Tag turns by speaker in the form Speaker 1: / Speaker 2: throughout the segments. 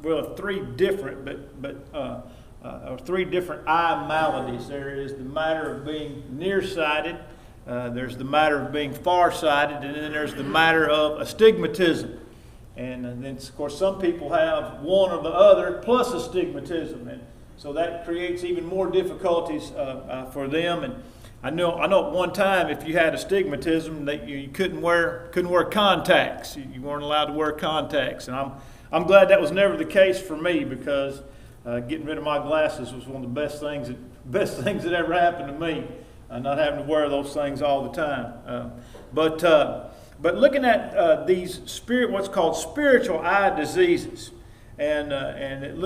Speaker 1: three different, or three different eye maladies. There is the matter of being nearsighted, there's the matter of being farsighted, and then there's the matter of astigmatism. And then, of course, some people have one or the other plus astigmatism, and so that creates even more difficulties for them. And I know at one time, if you had astigmatism, that you couldn't wear contacts. You weren't allowed to wear contacts, and I'm glad that was never the case for me, because getting rid of my glasses was one of the best things that ever happened to me. Not having to wear those things all the time. But looking at these what's called spiritual eye diseases, and it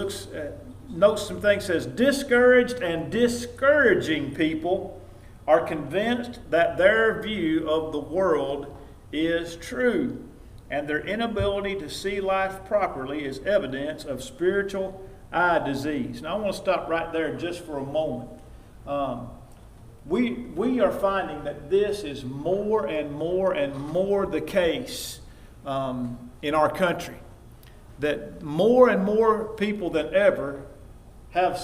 Speaker 1: notes some things. Says discouraged and discouraging people are convinced that their view of the world is true, and their inability to see life properly is evidence of spiritual eye disease. Now I want to stop right there just for a moment. We are finding that this is more and more and more the case in our country. That more and more people than ever have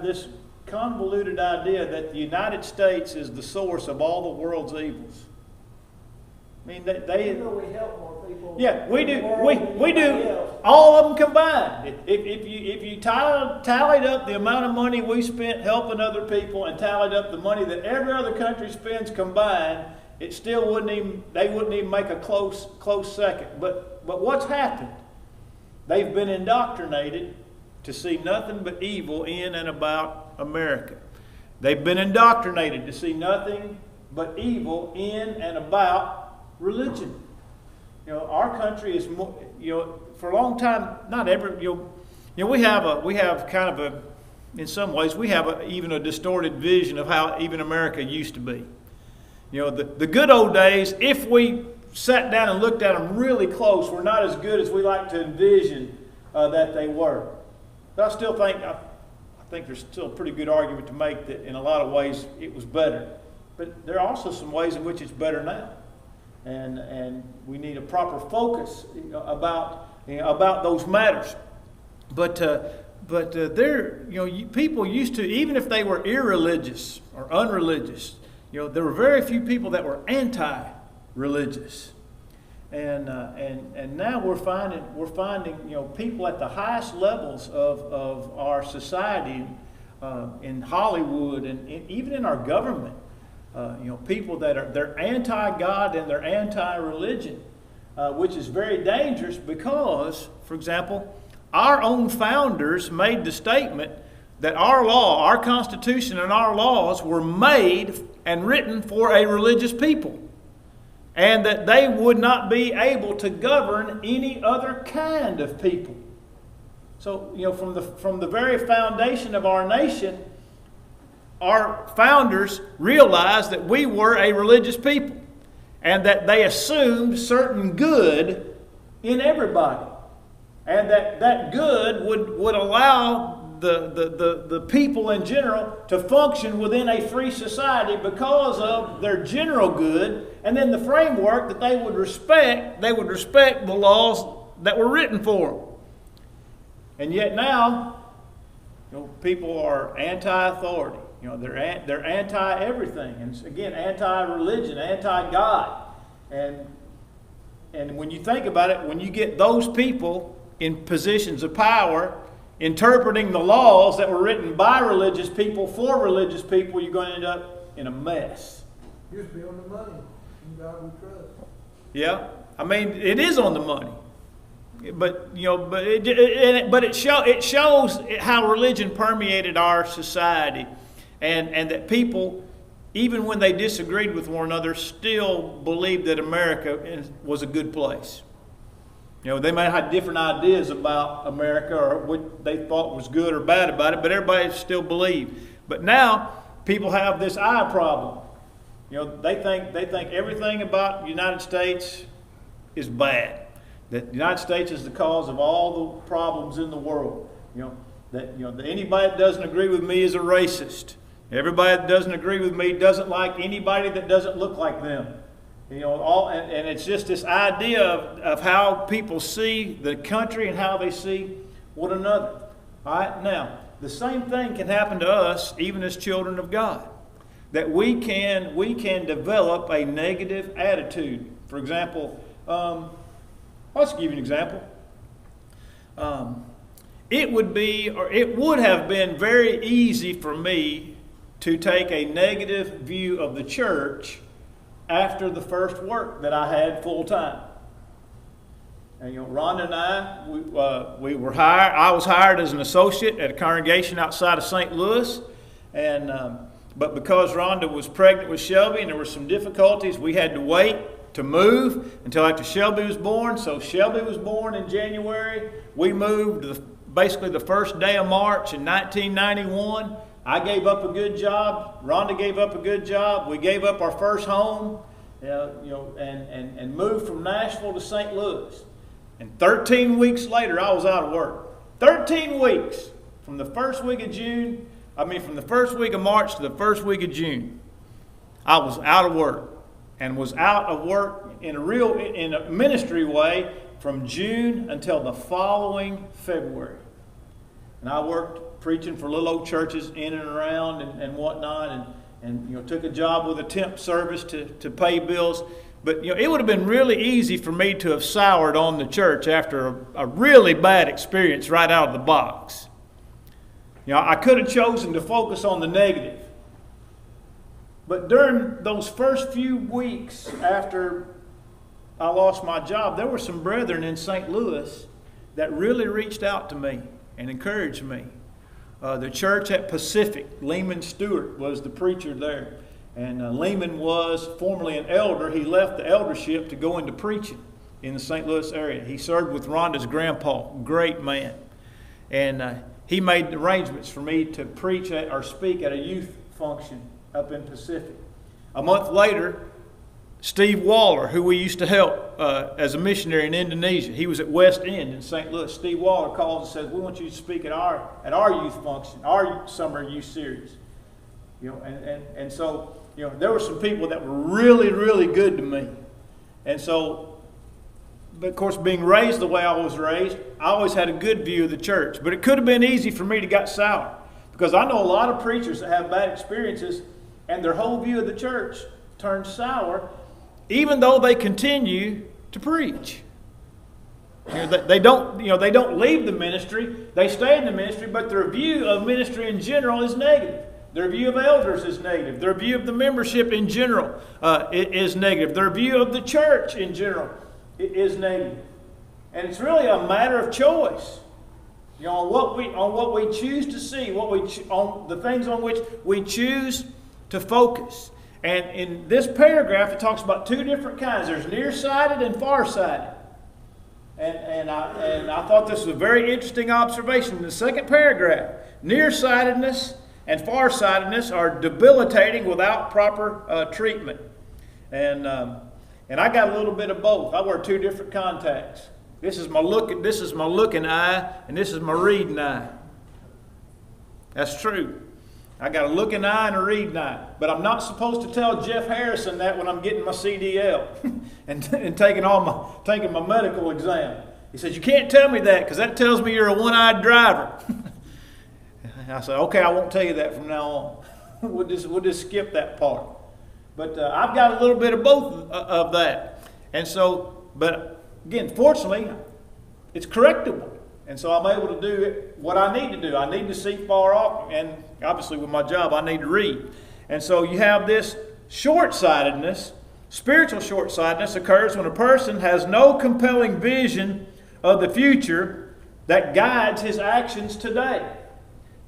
Speaker 1: this convoluted idea that the United States is the source of all the world's evils. I mean, they
Speaker 2: we help more people.
Speaker 1: Yeah, we do. We do. All of them combined. If you tallied up the amount of money we spent helping other people and tallied up the money that every other country spends combined, it still they wouldn't even make a close second. But what's happened? They've been indoctrinated to see nothing but evil in and about America. They've been indoctrinated to see nothing but evil in and about religion. Our country is more, for a long time, not ever, we have kind of a, in some ways, we have even a distorted vision of how even America used to be. The good old days, if we sat down and looked at them really close, were not as good as we like to envision that they were. But I think there's still a pretty good argument to make that in a lot of ways it was better. But there are also some ways in which it's better now. And we need a proper focus about those matters. But people used to, even if they were irreligious or unreligious, there were very few people that were anti-religious. And now we're finding people at the highest levels of our society, in Hollywood and even in our government. People they're anti-God and they're anti-religion, which is very dangerous because, for example, our own founders made the statement that our Constitution and our laws were made and written for a religious people, and that they would not be able to govern any other kind of people. So, from the very foundation of our nation, our founders realized that we were a religious people and that they assumed certain good in everybody. And that good would allow the people in general to function within a free society because of their general good, and then the framework that they would respect the laws that were written for them. And yet now, people are anti-authority. They're anti-everything, and again, anti-religion, anti-God. And when you think about it, when you get those people in positions of power, interpreting the laws that were written by religious people for religious people, you're going to end up in a mess.
Speaker 2: You're on the money. In God we trust.
Speaker 1: Yeah, I mean, it is on the money. But it shows how religion permeated our society. And that people, even when they disagreed with one another, still believed that America was a good place. They might have different ideas about America or what they thought was good or bad about it, but everybody still believed. But now people have this eye problem. They think everything about the United States is bad. That the United States is the cause of all the problems in the world. That anybody that doesn't agree with me is a racist. Everybody that doesn't agree with me doesn't like anybody that doesn't look like them. And it's just this idea of how people see the country and how they see one another. All right, now, the same thing can happen to us even as children of God. That we can develop a negative attitude. For example, I'll just give you an example. It would have been very easy for me to take a negative view of the church after the first work that I had full time. And Rhonda and I, we were hired. I was hired as an associate at a congregation outside of St. Louis, and but because Rhonda was pregnant with Shelby and there were some difficulties, we had to wait to move until after Shelby was born. So Shelby was born in January. We moved basically the first day of March in 1991. I gave up a good job. Rhonda gave up a good job. We gave up our first home, and moved from Nashville to St. Louis. And 13 weeks later, I was out of work. 13 weeks from the first week of March to the first week of June. I was out of work, and was out of work in a ministry way from June until the following February. And I worked preaching for little old churches in and around and whatnot, and took a job with a temp service to pay bills. But it would have been really easy for me to have soured on the church after a really bad experience right out of the box. I could have chosen to focus on the negative. But during those first few weeks after I lost my job, there were some brethren in St. Louis that really reached out to me and encouraged me. The church at Pacific, Lehman Stewart was the preacher there. And Lehman was formerly an elder. He left the eldership to go into preaching in the St. Louis area. He served with Rhonda's grandpa, great man. And he made arrangements for me to preach or speak at a youth function up in Pacific. A month later, Steve Waller, who we used to help as a missionary in Indonesia, he was at West End in St. Louis. Steve Waller calls and says, "We want you to speak at our youth function, our summer youth series." So there were some people that were really, really good to me. And so, but of course, being raised the way I was raised, I always had a good view of the church. But it could have been easy for me to get sour, because I know a lot of preachers that have bad experiences and their whole view of the church turns sour, even though they continue to preach. They don't leave the ministry. They stay in the ministry, but their view of ministry in general is negative. Their view of elders is negative. Their view of the membership in general is negative. Their view of the church in general is negative. And it's really a matter of choice. On what we choose to see, on the things on which we choose to focus. And in this paragraph, it talks about two different kinds. There's nearsighted and farsighted. And I thought this was a very interesting observation. In the second paragraph, nearsightedness and farsightedness are debilitating without proper treatment. And I got a little bit of both. I wear two different contacts. This is my looking eye, and this is my reading eye. That's true. I got a looking eye and a reading eye. But I'm not supposed to tell Jeff Harrison that when I'm getting my CDL and taking my medical exam. He says, "You can't tell me that, because that tells me you're a one-eyed driver." I said, "Okay, I won't tell you that from now on. We'll just skip that part." But I've got a little bit of both of that. And so, but again, fortunately, it's correctable. And so I'm able to do what I need to do. I need to see far off, and obviously with my job, I need to read. And so you have this short-sightedness. Spiritual short-sightedness occurs when a person has no compelling vision of the future that guides his actions today.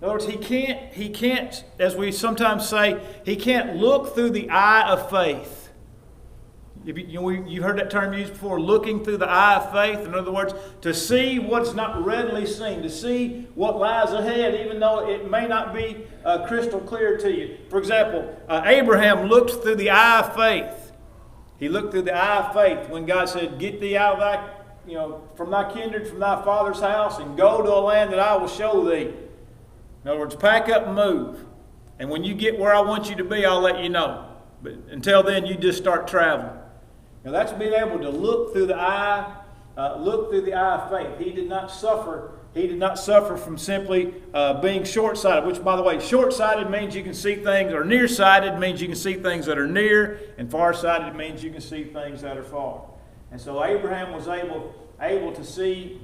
Speaker 1: In other words, he can't, as we sometimes say, he can't look through the eye of faith. You heard that term used before, looking through the eye of faith. In other words, to see what's not readily seen, to see what lies ahead, even though it may not be crystal clear to you. For example, Abraham looked through the eye of faith. He looked through the eye of faith when God said, "Get thee out of thy, from thy kindred, from thy father's house, and go to a land that I will show thee." In other words, pack up and move. And when you get where I want you to be, I'll let you know. But until then, you just start traveling. Now that's being able to look through the eye of faith. He did not suffer He did not suffer from simply being short-sighted, which, by the way, short-sighted means you can see things, or nearsighted means you can see things that are near, and far-sighted means you can see things that are far. And so Abraham was able to see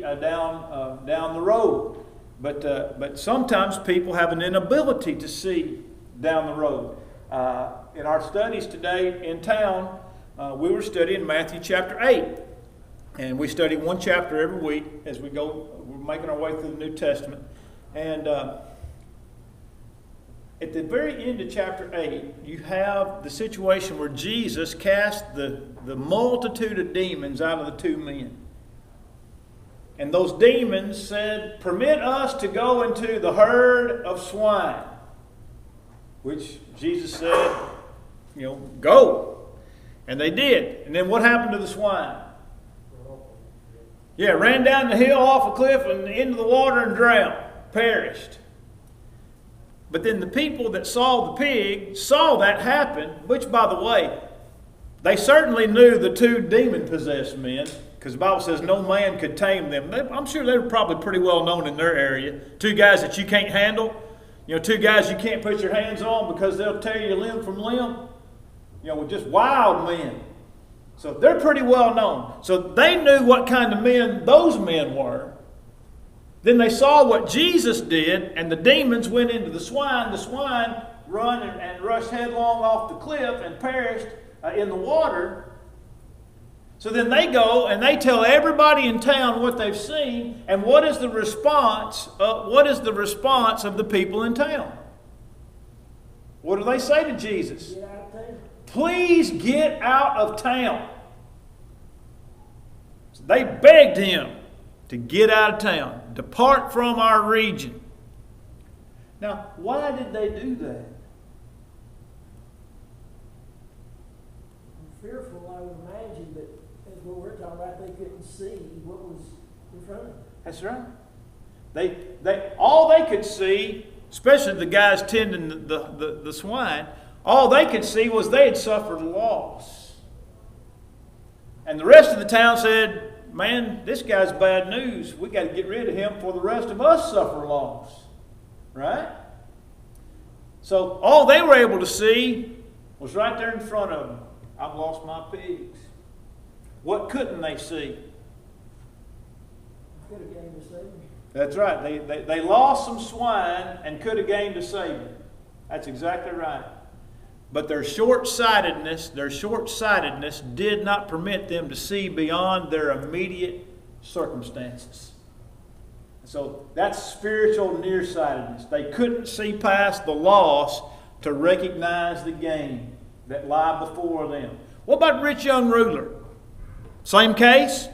Speaker 1: down the road. But sometimes people have an inability to see down the road. In our studies today in town, we were studying Matthew chapter 8. And we study one chapter every week as we go. We're making our way through the New Testament. And at the very end of chapter 8, you have the situation where Jesus cast the multitude of demons out of the two men. And those demons said, "Permit us to go into the herd of swine." Which Jesus said, go. And they did. And then what happened to the swine? Yeah, ran down the hill off a cliff and into the water and drowned, perished. But then the people that saw the pig saw that happen, which, by the way, they certainly knew the two demon-possessed men, because the Bible says no man could tame them. I'm sure they were probably pretty well known in their area. Two guys that you can't handle, two guys you can't put your hands on because they'll tear you limb from limb. With just wild men. So they're pretty well known. So they knew what kind of men those men were. Then they saw what Jesus did, and the demons went into the swine. The swine run and rushed headlong off the cliff and perished in the water. So then they go and they tell everybody in town what they've seen, and what is the response? What is the response of the people in town? What do they say to Jesus?
Speaker 2: Get out of town.
Speaker 1: Please get out of town. So they begged him to get out of town, depart from our region. Now, why did they do that?
Speaker 2: Fearful, I would imagine, but as what we're talking about, they couldn't see what was in front of them.
Speaker 1: That's right. They all they could see, especially the guys tending the swine, all they could see was they had suffered loss. And the rest of the town said, "Man, this guy's bad news. We got to get rid of him before the rest of us suffer loss." Right? So all they were able to see was right there in front of them. I've lost my pigs. What couldn't they see?
Speaker 2: Could have gained a Savior.
Speaker 1: That's right. They lost some swine and could have gained a Savior. That's exactly right. But their short-sightedness did not permit them to see beyond their immediate circumstances. So that's spiritual nearsightedness. They couldn't see past the loss to recognize the gain that lie before them. What about rich young ruler? Same case?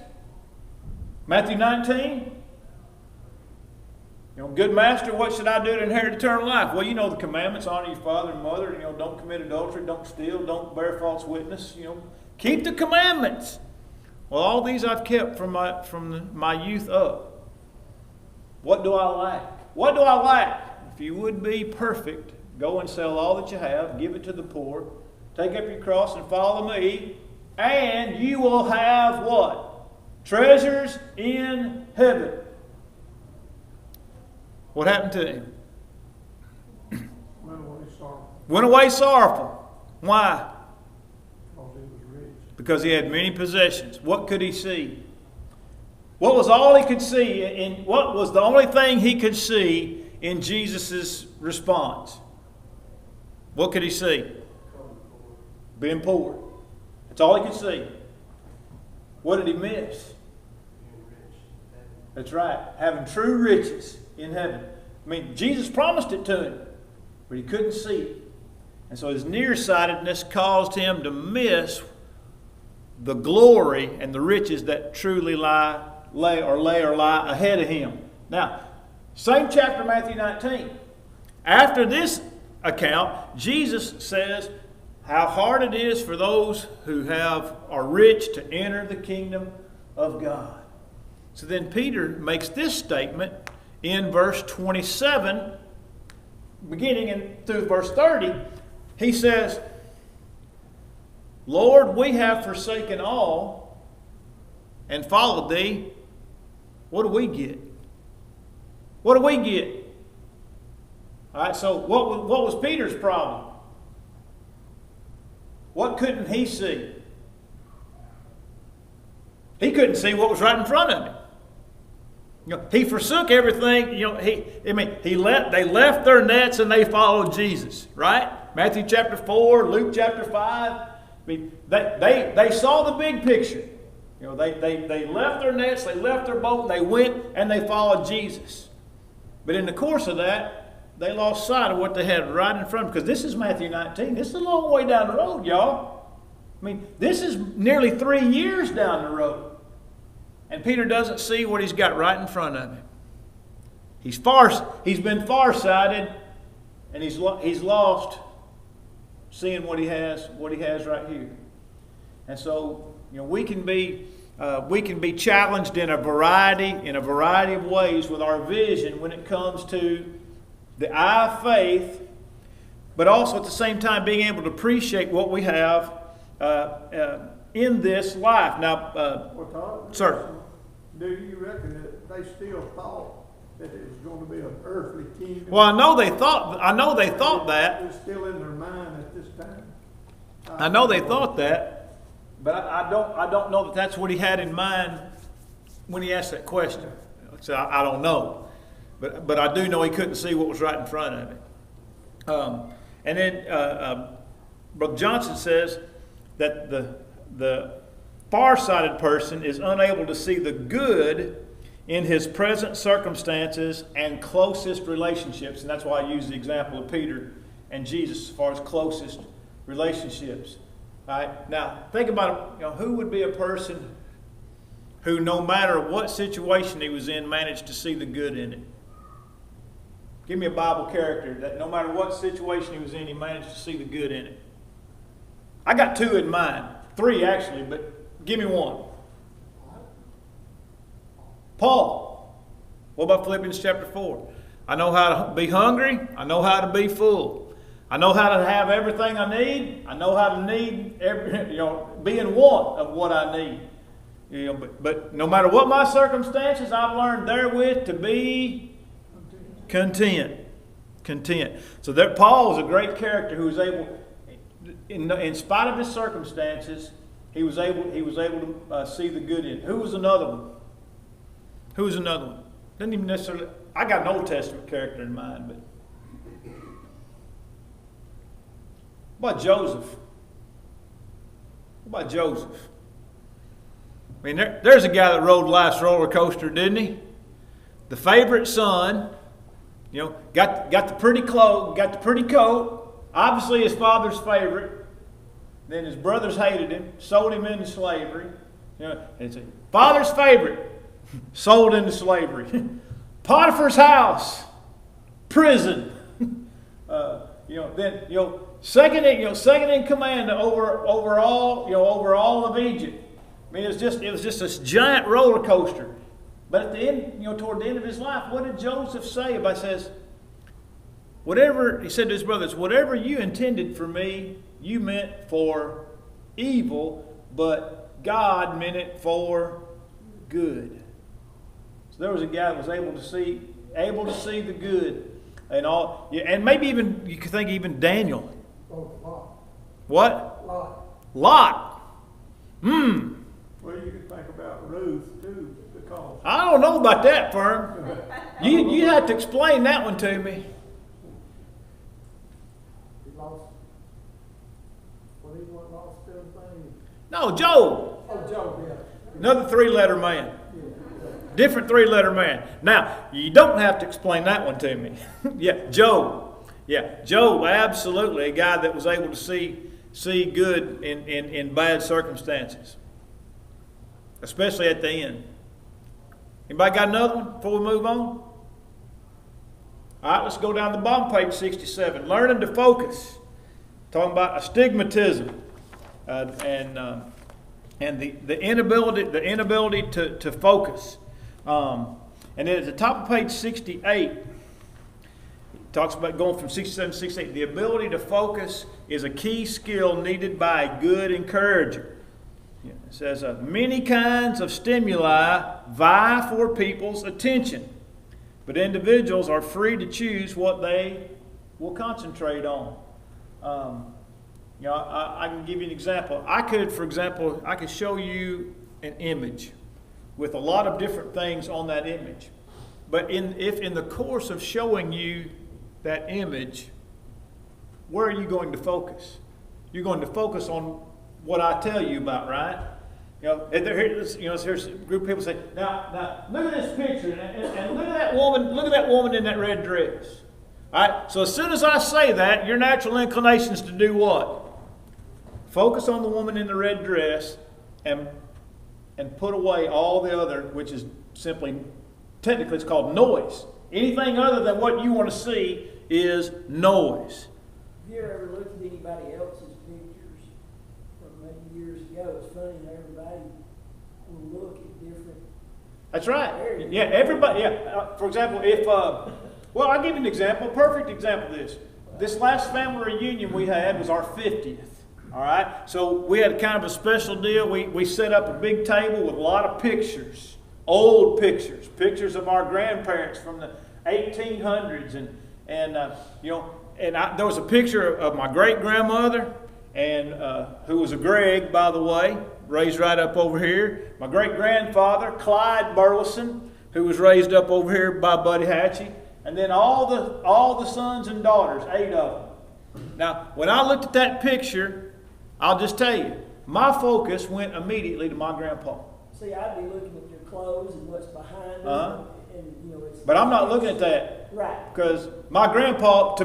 Speaker 1: Matthew 19? Good master, what should I do to inherit eternal life? Well, you know the commandments. Honor your father and mother. Don't commit adultery. Don't steal. Don't bear false witness. Keep the commandments. Well, all these I've kept from my youth up. What do I lack? What do I lack? If you would be perfect, go and sell all that you have. Give it to the poor. Take up your cross and follow me. And you will have what? Treasures in heaven. What happened to him? Went away sorrowful. Why?
Speaker 2: Because he was rich.
Speaker 1: Because he had many possessions. What could he see? What was all he could see? What was the only thing he could see in Jesus' response? What could he see? Being poor. That's all he could see. What did he miss? That's right. Having true riches in heaven. I mean, Jesus promised it to him, but he couldn't see it. And so his nearsightedness caused him to miss the glory and the riches that truly lie ahead of him. Now, same chapter, Matthew 19. After this account, Jesus says how hard it is for those who are rich to enter the kingdom of God. So then Peter makes this statement in verse 27, beginning through verse 30. He says, "Lord, we have forsaken all and followed thee. what do we get? What do we get? All right, so what was Peter's problem? What couldn't he see? He couldn't see what was right in front of him. He forsook everything. They left their nets and they followed Jesus, right? Matthew chapter 4, Luke chapter 5. They saw the big picture. They left their nets, they left their boat, they went and they followed Jesus. But in the course of that, they lost sight of what they had right in front of them. Because this is Matthew 19. This is a long way down the road, y'all. This is nearly 3 years down the road. And Peter doesn't see what he's got right in front of him. He's been farsighted, and he's lost seeing what he has right here. And so, we can be challenged in a variety of ways with our vision when it comes to the eye of faith, but also at the same time being able to appreciate what we have in this life. Now,
Speaker 3: Todd,
Speaker 1: sir.
Speaker 3: Do you reckon that they still thought that it was going to be an earthly kingdom?
Speaker 1: Well, I know they thought that.
Speaker 3: It's still in their mind at this time.
Speaker 1: I know they thought that, but I don't know that that's what he had in mind when he asked that question. So I don't know, but I do know he couldn't see what was right in front of him. And then Brother Johnson says that the farsighted person is unable to see the good in his present circumstances and closest relationships. And that's why I use the example of Peter and Jesus as far as closest relationships. All right? Now, think about it. Who would be a person who, no matter what situation he was in, managed to see the good in it? Give me a Bible character that no matter what situation he was in, he managed to see the good in it. I got 2 in mind. 3 actually, but give me one. Paul. What about Philippians chapter 4? I know how to be hungry. I know how to be full. I know how to have everything I need. I know how to be in want of what I need. But no matter what my circumstances, I've learned therewith to be content. Content. So Paul is a great character who was able, in spite of his circumstances, he was able to see the good in it. Who was another one? Didn't even necessarily. I got an Old Testament character in mind, but what about Joseph? There's a guy that rode life's roller coaster, didn't he? The favorite son, got the pretty clothes, got the pretty coat. Obviously, his father's favorite. Then his brothers hated him, sold him into slavery. And it's father's favorite, sold into slavery. Potiphar's house, prison. Second in command over all of Egypt. It was just this giant roller coaster. But at the end, toward the end of his life, what did Joseph say? He says, he said to his brothers, whatever you intended for me, you meant for evil, but God meant it for good. So there was a guy that was able to see the good and all, and maybe even you could think even Daniel.
Speaker 3: Lot.
Speaker 1: What? Lot.
Speaker 3: Well, you could think about Ruth too, because
Speaker 1: I don't know about that, Fern. You have to explain that one to me.
Speaker 3: he lost. Well, he lost everything.
Speaker 1: No, Job.
Speaker 3: Oh, Job, yeah.
Speaker 1: Another 3-letter man. Different 3-letter man. Now, you don't have to explain that one to me. Job. Job, absolutely. A guy that was able to see good in bad circumstances. Especially at the end. Anybody got another one before we move on? All right, let's go down to the bottom, page 67. Learning to focus. Talking about astigmatism. And the inability to focus. And then at the top of page 68, it talks about going from 67 to 68. The ability to focus is a key skill needed by a good encourager. It says, many kinds of stimuli vie for people's attention, but individuals are free to choose what they will concentrate on. I can give you an example. I could show you an image with a lot of different things on that image. But if in the course of showing you that image, where are you going to focus? You're going to focus on what I tell you about, right? Here's a group of people say, now look at this picture and look at that woman in that red dress. All right. So as soon as I say that, your natural inclination is to do what? Focus on the woman in the red dress and put away all the other, which is technically it's called noise. Anything other than what you want to see is noise.
Speaker 2: Have you ever looked at anybody else's pictures from maybe years ago? It's funny that everybody will look at different.
Speaker 1: That's right.
Speaker 2: areas.
Speaker 1: Yeah, everybody. Yeah. For example, I'll give you an example. Perfect example of this. This last family reunion we had was our 50th. All right. So we had kind of a special deal. We set up a big table with a lot of pictures, old pictures of our grandparents from the 1800s, and there was a picture of my great grandmother, and who was a Greg, by the way, raised right up over here. My great grandfather, Clyde Burleson, who was raised up over here by Buddy Hatchie. And then all the sons and daughters, 8 of them. Now, when I looked at that picture, I'll just tell you, my focus went immediately to my grandpa.
Speaker 2: See, I'd be looking at your clothes and what's behind them.
Speaker 1: But I'm not looking at that.
Speaker 2: Right.
Speaker 1: Because my grandpa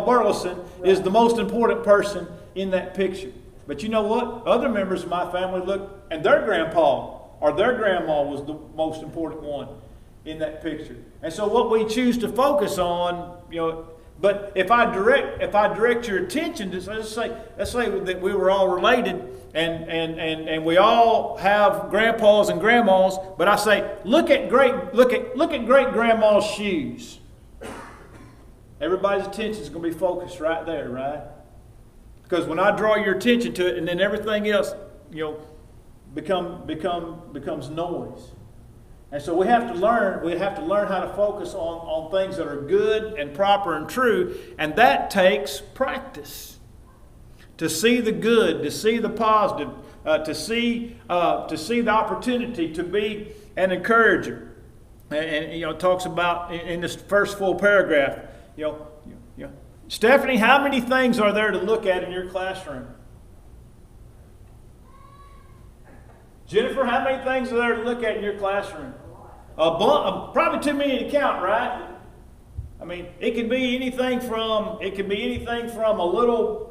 Speaker 1: Burleson is the most important person in that picture. But you know what? Other members of my family look, and their grandpa or their grandma was the most important one in that picture. And so what we choose to focus on, but if I direct your attention to, let's say that we were all related and we all have grandpas and grandmas, but I say, look at great grandma's shoes. Everybody's attention is going to be focused right there, right? Because when I draw your attention to it, and then everything else, becomes noise. And so we have to learn how to focus on things that are good and proper and true, and that takes practice. To see the good, to see the positive, to see the opportunity to be an encourager. And it talks about in this first full paragraph, Stephanie, how many things are there to look at in your classroom? Jennifer, how many things are there to look at in your classroom? Probably too many to count, right? I mean, it could be anything from a little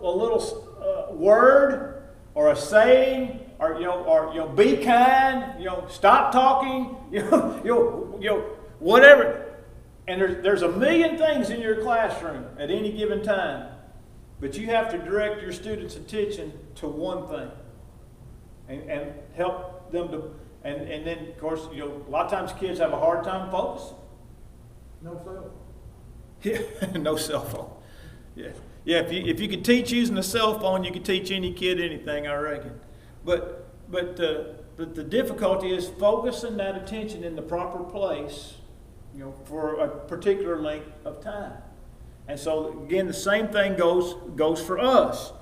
Speaker 1: word or a saying, or be kind, stop talking, whatever. And there's a million things in your classroom at any given time, but you have to direct your students' attention to one thing, and help them to. And then, of course, a lot of times kids have a hard time focusing.
Speaker 3: No cell phone.
Speaker 1: Yeah, no cell phone. Yeah. If you could teach using a cell phone, you could teach any kid anything, I reckon. But the difficulty is focusing that attention in the proper place, for a particular length of time. And so again, the same thing goes for us.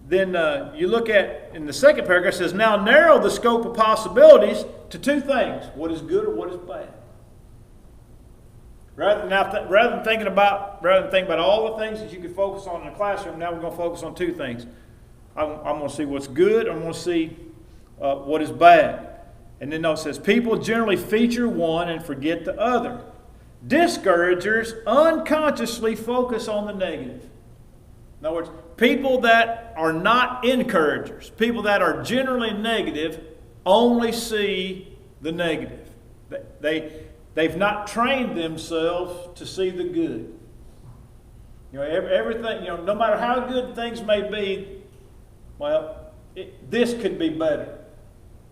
Speaker 1: Then you look at, in the second paragraph, it says, now narrow the scope of possibilities to 2 things. What is good or what is bad? Rather than thinking about all the things that you could focus on in the classroom, now we're going to focus on 2 things. I'm going to see what's good, I'm going to see what is bad. And then it says, people generally feature one and forget the other. Discouragers unconsciously focus on the negative. In other words, people that are not encouragers, people that are generally negative, only see the negative. They've not trained themselves to see the good. Everything, no matter how good things may be, this could be better.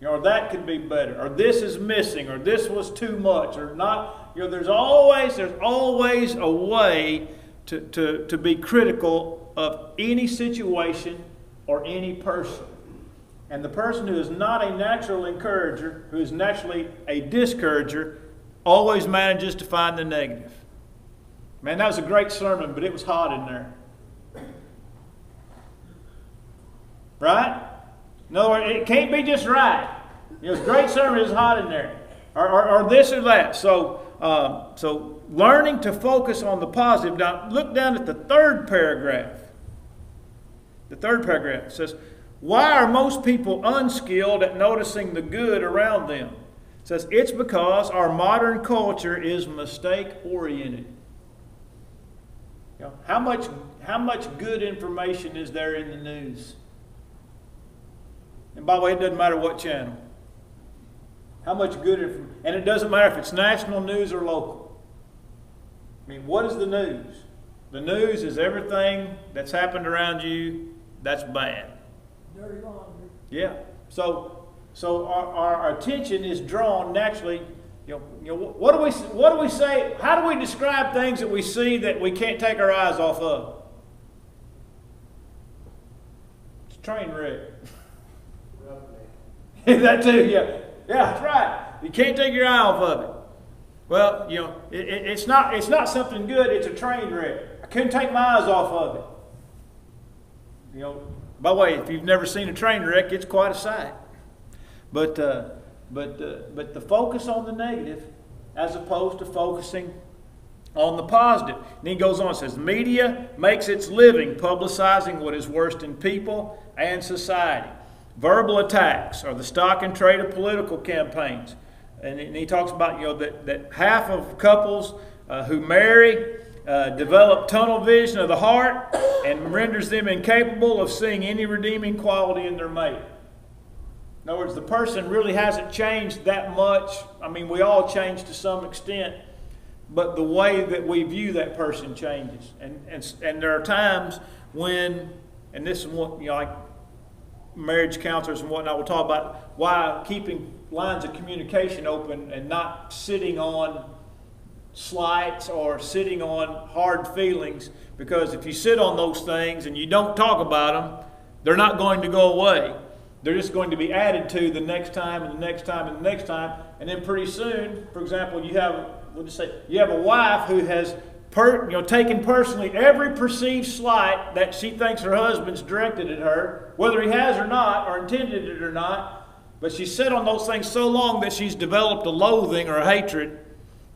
Speaker 1: Or that could be better. Or this is missing. Or this was too much. Or not. There's always a way to be critical of any situation or any person. And the person who is not a natural encourager, who is naturally a discourager, always manages to find the negative. Man, that was a great sermon, but it was hot in there. Right? In other words, it can't be just right. It was a great sermon, it's hot in there. Or this or that. So learning to focus on the positive. Now, look down at the third paragraph. The third paragraph says, why are most people unskilled at noticing the good around them? It says, it's because our modern culture is mistake-oriented. You know, how much good information is there in the news? And by the way, it doesn't matter what channel. How much good information. And it doesn't matter if it's national news or local. I mean, what is the news? The news is everything that's happened around you that's bad.
Speaker 2: Dirty laundry.
Speaker 1: Yeah. So our attention is drawn naturally. You know, what do we say? How do we describe things that we see that we can't take our eyes off of? It's a train wreck. That too, yeah. Yeah, that's right. You can't take your eye off of it. Well, you know, it's not something good, it's a train wreck. I couldn't take my eyes off of it. You know, by the way, if you've never seen a train wreck, it's quite a sight. But the focus on the negative as opposed to focusing on the positive. And he goes on and says, media makes its living publicizing what is worst in people and society. Verbal attacks are the stock and trade of political campaigns. And he talks about, you know, that half of couples who marry develop tunnel vision of the heart and renders them incapable of seeing any redeeming quality in their mate. In other words, the person really hasn't changed that much. I mean, we all change to some extent, but the way that we view that person changes. And there are times when, and this is what, you know, like marriage counselors and whatnot will talk about why keeping lines of communication open and not sitting on slights or sitting on hard feelings, because if you sit on those things and you don't talk about them, they're not going to go away. They're just going to be added to the next time and the next time and the next time, and then pretty soon, for example, you have a wife who has taken personally every perceived slight that she thinks her husband's directed at her, whether he has or not, or intended it or not. But she's sat on those things so long that she's developed a loathing or a hatred,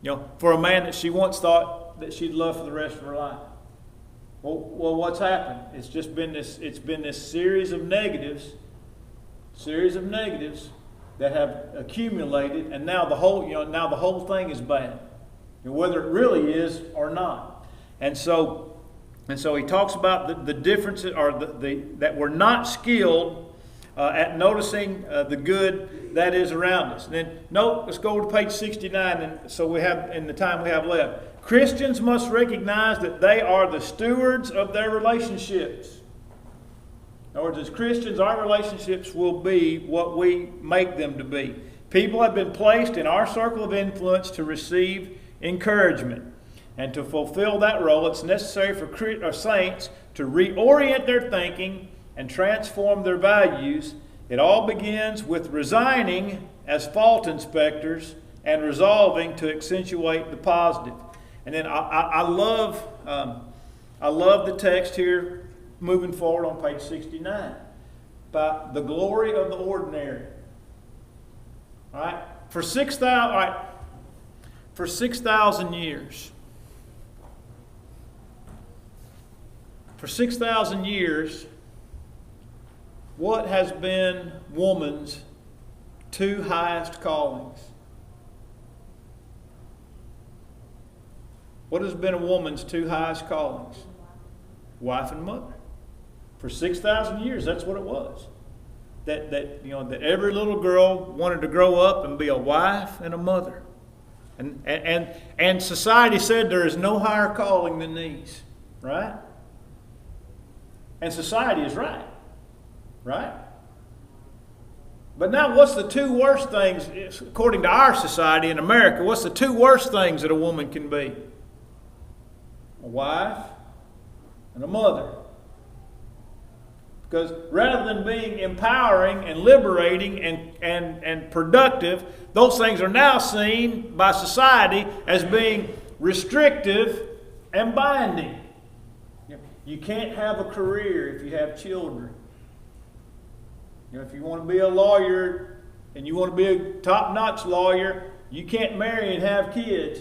Speaker 1: you know, for a man that she once thought that she'd love for the rest of her life. Well, what's happened? It's just been this. It's been this series of negatives that have accumulated, and now the whole thing is bad, whether it really is or not. And so he talks about the differences, or that we're not skilled at noticing the good that is around us. And then let's go to page 69. And so we have, in the time we have left, Christians must recognize that they are the stewards of their relationships. In other words, as Christians, our relationships will be what we make them to be. People have been placed in our circle of influence to receive encouragement. And to fulfill that role, it's necessary for saints to reorient their thinking and transform their values. It all begins with resigning as fault inspectors and resolving to accentuate the positive. And then I love the text here moving forward on page 69. By the glory of the ordinary. All right? For 6,000 years. For 6,000 years, what has been woman's two highest callings? What has been a woman's two highest callings? Wife and mother. For 6,000 years, that's what it was. That every little girl wanted to grow up and be a wife and a mother. And society said there is no higher calling than these. Right? And society is right. Right? But now what's the two worst things, according to our society in America, what's the two worst things that a woman can be? A wife and a mother. Because rather than being empowering and liberating and productive, those things are now seen by society as being restrictive and binding. You can't have a career if you have children. If you want to be a lawyer and you want to be a top-notch lawyer, you can't marry and have kids.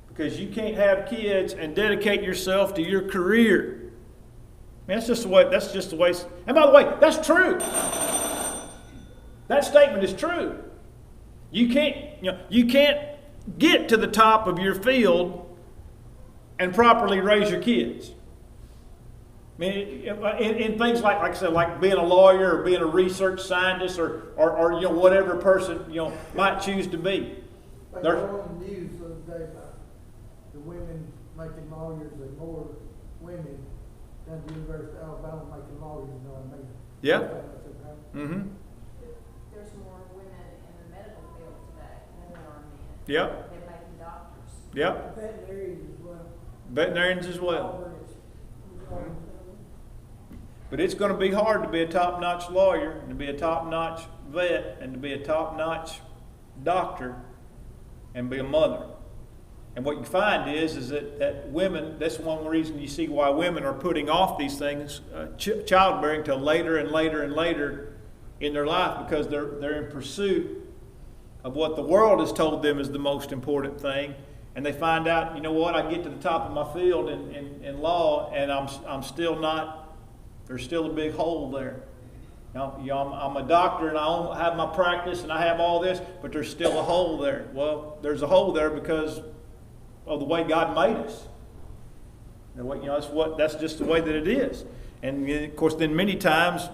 Speaker 1: Because you can't have kids and dedicate yourself to your career. That's just the way. And by the way, that's true. That statement is true. You can't get to the top of your field and properly raise your kids. I mean, in things like I said, like being a lawyer or being a research scientist or whatever person might choose to be.
Speaker 3: Like on the news the other day about the women making lawyers and more women than the University of Alabama making lawyers, you know what I mean?
Speaker 1: Yeah.
Speaker 4: Mm-hmm. There's more women in the medical field today than there are men.
Speaker 1: Yep.
Speaker 4: They're making doctors.
Speaker 1: Yep.
Speaker 2: Veterinarians as well.
Speaker 1: Veterinarians as well. But it's going to be hard to be a top-notch lawyer and to be a top-notch vet and to be a top-notch doctor and be a mother. And what you find is that women, that's one reason you see why women are putting off these things, childbearing, till later and later and later in their life, because they're in pursuit of what the world has told them is the most important thing. And they find out, you know what, I get to the top of my field in law and I'm still not, there's still a big hole there. I'm a doctor and I have my practice and I have all this, but there's still a hole there. Well, there's a hole there because of the way God made us. That's just the way that it is. And of course, then many times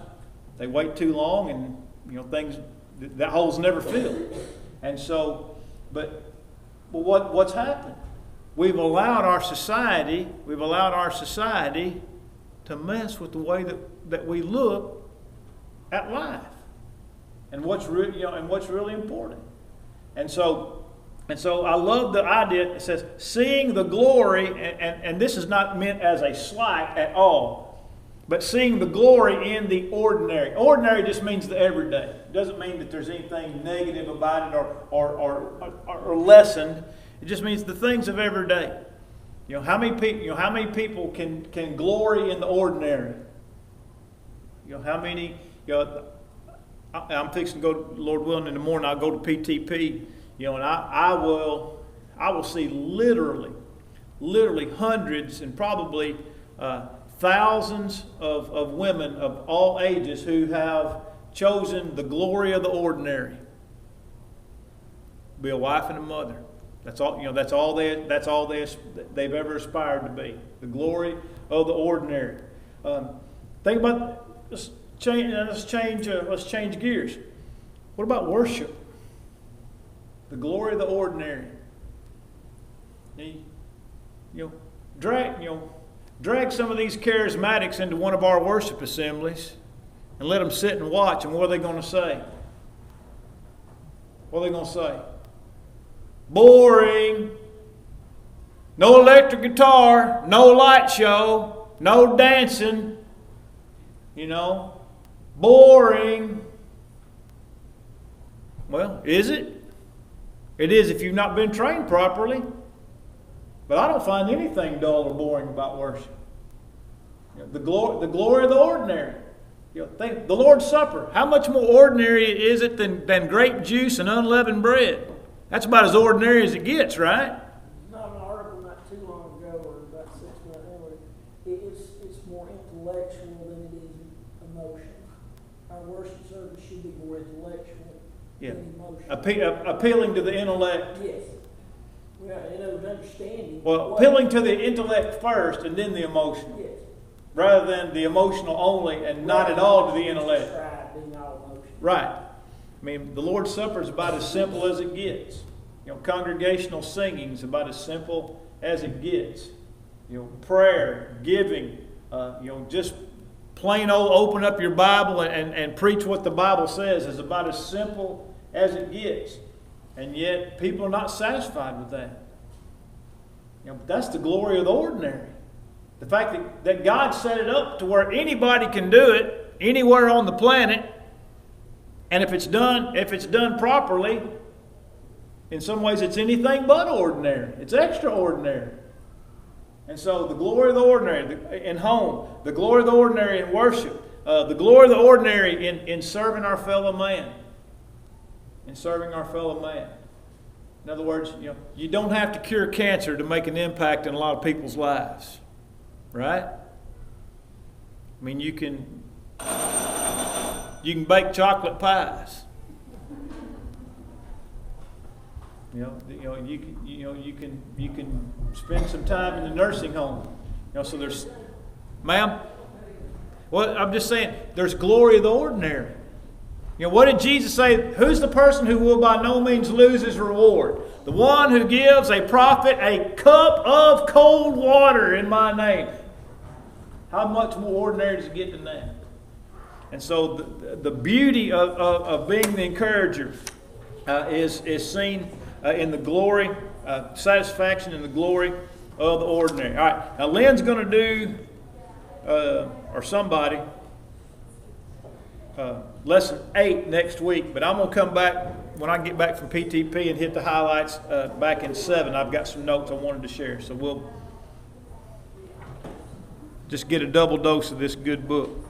Speaker 1: they wait too long, and that hole's never filled. And so, but what's happened? We've allowed our society to mess with the way that we look at life, and what's really important. And so I love the idea. It says, seeing the glory, and this is not meant as a slight at all, but seeing the glory in the ordinary. Ordinary just means the everyday. It doesn't mean that there's anything negative about it or lessened. It just means the things of every day. How many people can glory in the ordinary? How many? I'm fixing to go, Lord willing, in the morning. I'll go to PTP. And I will see literally hundreds and probably thousands of women of all ages who have chosen the glory of the ordinary. Be a wife and a mother. That's all. That's all they've ever aspired to be. The glory of the ordinary. Think about. Let's change gears. What about worship? The glory of the ordinary. Drag some of these charismatics into one of our worship assemblies and let them sit and watch, and what are they going to say? What are they going to say? Boring. No electric guitar, no light show, no dancing. Boring. Well, is it? It is if you've not been trained properly. But I don't find anything dull or boring about worship. The glory of the ordinary. Think the Lord's Supper. How much more ordinary is it than grape juice and unleavened bread? That's about as ordinary as it gets, right?
Speaker 2: Not an article not too long ago, or about 6 months ago. It's more intellectual than it is emotional. Our worship service should be more intellectual.
Speaker 1: Yeah.
Speaker 2: Emotional.
Speaker 1: Appealing to the intellect.
Speaker 2: Yes. Understanding.
Speaker 1: Well, appealing to the intellect first and then the emotional.
Speaker 2: Yes.
Speaker 1: Rather than the emotional only and not at all to the intellect. Right. I mean, the Lord's Supper is about as simple as it gets. Congregational singing is about as simple as it gets. Prayer, giving, just plain old open up your Bible and preach what the Bible says is about as simple as it gets. And yet people are not satisfied with that. But that's the glory of the ordinary. The fact that God set it up to where anybody can do it anywhere on the planet, and if it's done properly, in some ways it's anything but ordinary. It's extraordinary. And so the glory of the ordinary in home, the glory of the ordinary in worship, the glory of the ordinary in serving our fellow man. In serving our fellow man. In other words, you don't have to cure cancer to make an impact in a lot of people's lives. Right? I mean, you can bake chocolate pies. You can spend some time in the nursing home. So there's, ma'am. Well, I'm just saying, there's glory of the ordinary. What did Jesus say? Who's the person who will by no means lose his reward? The one who gives a prophet a cup of cold water in my name. How much more ordinary does it get than that? And so the beauty of being the encourager is seen in the glory, satisfaction in the glory of the ordinary. All right, now Lynn's going to do, or somebody, lesson 8 next week, but I'm going to come back when I get back from PTP and hit the highlights back in 7. I've got some notes I wanted to share, so we'll just get a double dose of this good book.